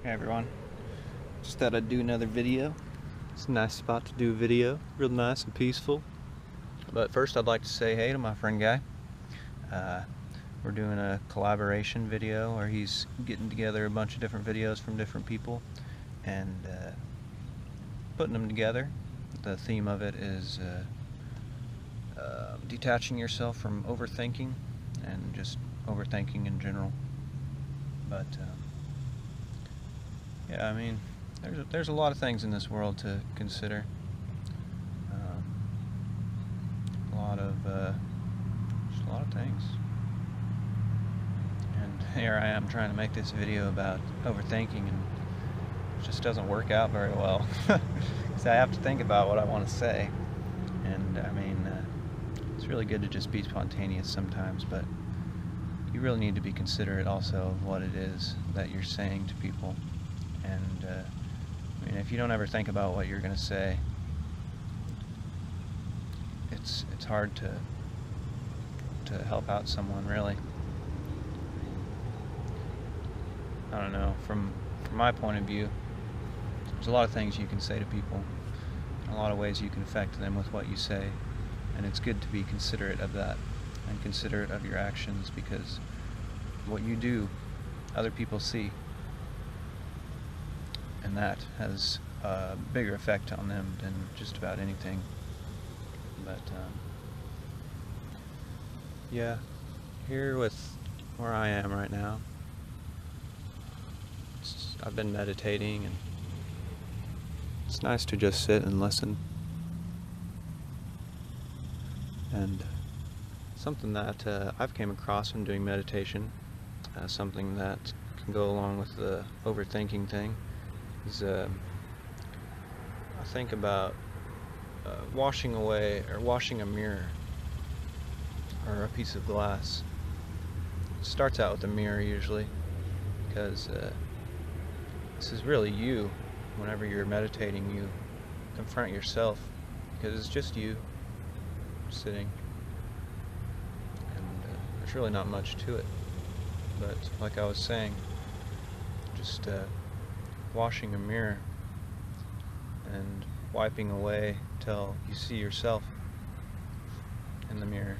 Hey everyone, just thought I'd do another video. It's a nice spot to do a video, real nice and peaceful. But first I'd like to say hey to my friend Guy. We're doing a collaboration video where he's getting together a bunch of different videos from different people and putting them together. The theme of it is detaching yourself from overthinking and just overthinking in general. But yeah, I mean, there's a lot of things in this world to consider. Just a lot of things. And here I am trying to make this video about overthinking, and it just doesn't work out very well. Because I have to think about what I want to say. And I mean, it's really good to just be spontaneous sometimes, but you really need to be considerate also of what it is that you're saying to people. And I mean, if you don't ever think about what you're going to say, it's hard to help out someone, really. I don't know, from my point of view, there's a lot of things you can say to people, a lot of ways you can affect them with what you say, and it's good to be considerate of that and considerate of your actions, because what you do, other people see, and that has a bigger effect on them than just about anything. But yeah, here with where I am right now, I've been meditating, and it's nice to just sit and listen. And something that I've came across when doing meditation, something that can go along with the overthinking thing, is I think about washing away or washing a mirror or a piece of glass. It starts out with a mirror usually, because this is really you. Whenever you're meditating, you confront yourself, because it's just you sitting, and there's really not much to it. But like I was saying, just washing a mirror and wiping away till you see yourself in the mirror.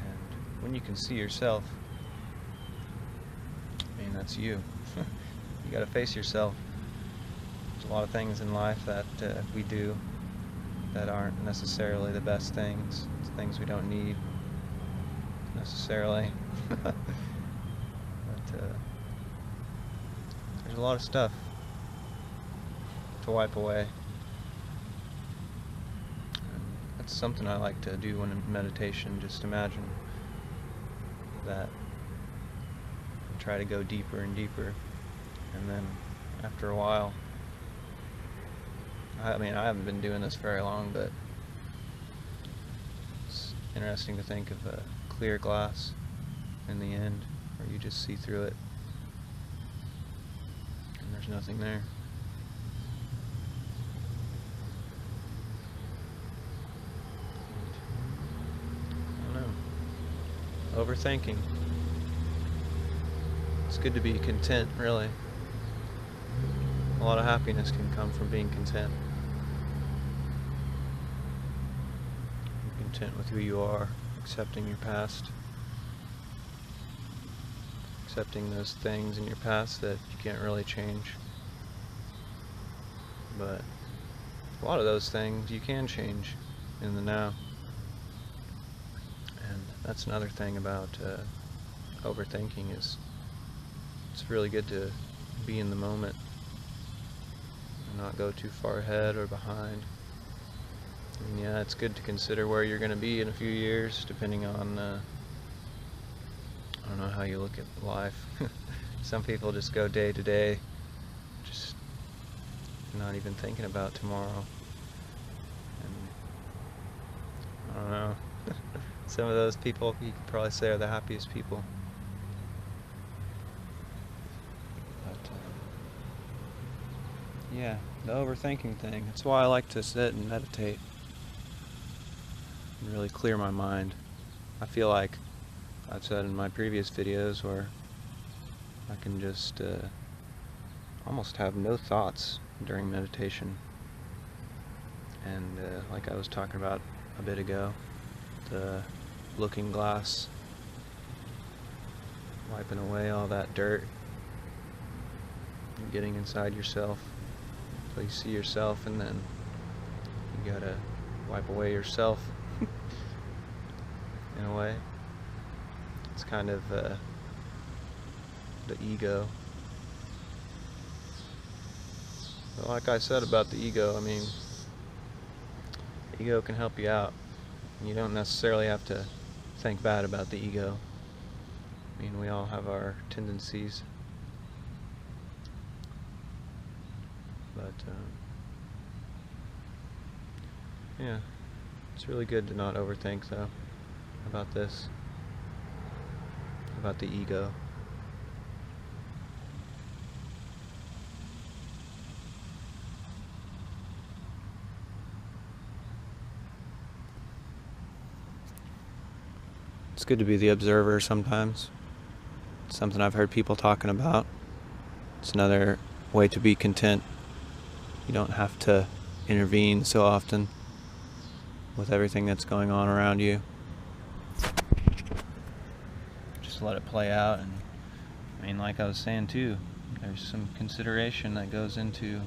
And when you can see yourself, I mean, that's you. You gotta face yourself. There's a lot of things in life that we do that aren't necessarily the best things. It's things we don't need necessarily. But there's a lot of stuff to wipe away. And that's something I like to do when in meditation. Just imagine that and try to go deeper and deeper, and then after a while, I mean, I haven't been doing this very long, but it's interesting to think of a clear glass in the end, where you just see through it and there's nothing there. I don't know. Overthinking. It's good to be content, really. A lot of happiness can come from being content. You're content with who you are, accepting your past, accepting those things in your past that you can't really change. But a lot of those things you can change in the now. And that's another thing about overthinking, is it's really good to be in the moment and not go too far ahead or behind. And yeah, it's good to consider where you're going to be in a few years, depending on I don't know how you look at life. Some people just go day to day, just not even thinking about tomorrow. And I don't know. Some of those people you could probably say are the happiest people. But yeah, the overthinking thing. That's why I like to sit and meditate and really clear my mind. I feel like I've said in my previous videos, where I can just almost have no thoughts during meditation. And like I was talking about a bit ago, the looking glass, wiping away all that dirt, and getting inside yourself, so you see yourself, and then you gotta wipe away yourself. In a way, it's kind of the ego. But like I said about the ego, I mean, ego can help you out. You don't necessarily have to think bad about the ego. I mean, we all have our tendencies. But, yeah, it's really good to not overthink, though, about this, about the ego. It's good to be the observer sometimes. It's something I've heard people talking about. It's another way to be content. You don't have to intervene so often with everything that's going on around you. Just let it play out. And I mean, like I was saying too, there's some consideration that goes into,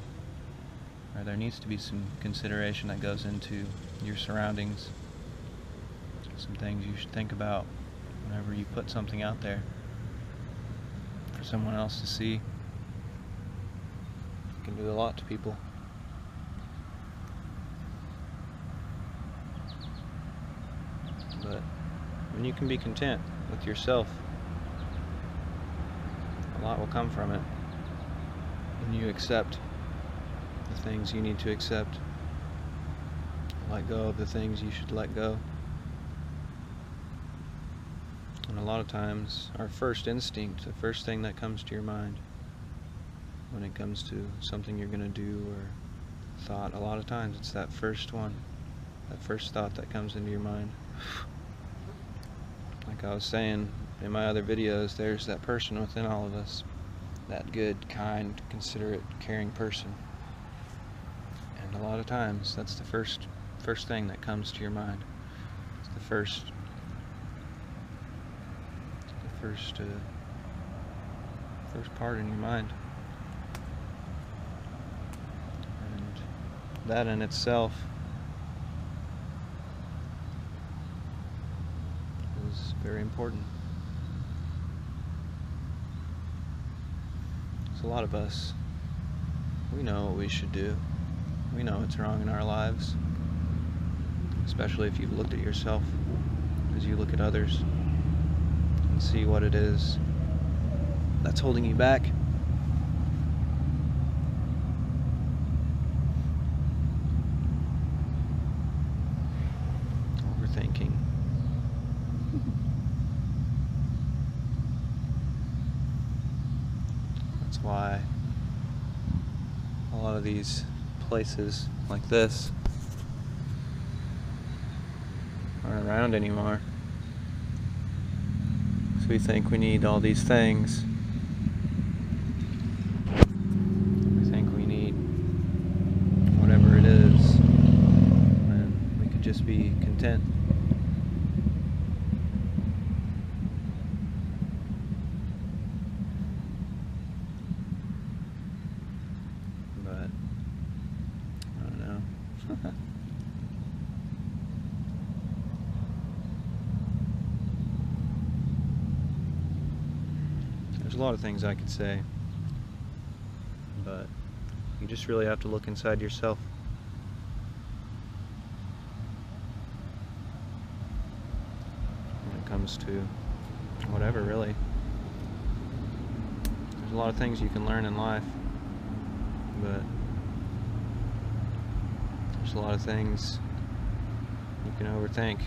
or there needs to be some consideration that goes into your surroundings. Some things you should think about whenever you put something out there for someone else to see. It can do a lot to people. But when you can be content with yourself, a lot will come from it. When you accept the things you need to accept, let go of the things you should let go. And a lot of times, our first instinct, the first thing that comes to your mind when it comes to something you're going to do or thought, a lot of times it's that first one, that first thought that comes into your mind. Like I was saying in my other videos, there's that person within all of us, that good, kind, considerate, caring person. And a lot of times, that's the first thing that comes to your mind. It's the first part in your mind. And that in itself is very important. There's a lot of us, we know what we should do. We know what's wrong in our lives, especially if you've looked at yourself as you look at others and see what it is that's holding you back. Overthinking. That's why a lot of these places like this aren't around anymore. So we think we need all these things. We think we need whatever it is, and we could just be content. But I don't know. There's a lot of things I could say, but you just really have to look inside yourself. When it comes to whatever, really. There's a lot of things you can learn in life, but there's a lot of things you can overthink.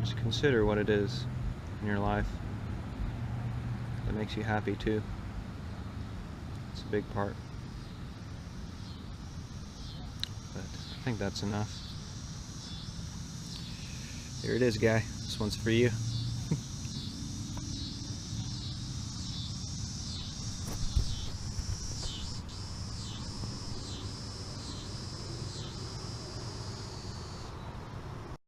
Just consider what it is in your life that makes you happy too. It's a big part. But I think that's enough. Here it is, guy. This one's for you.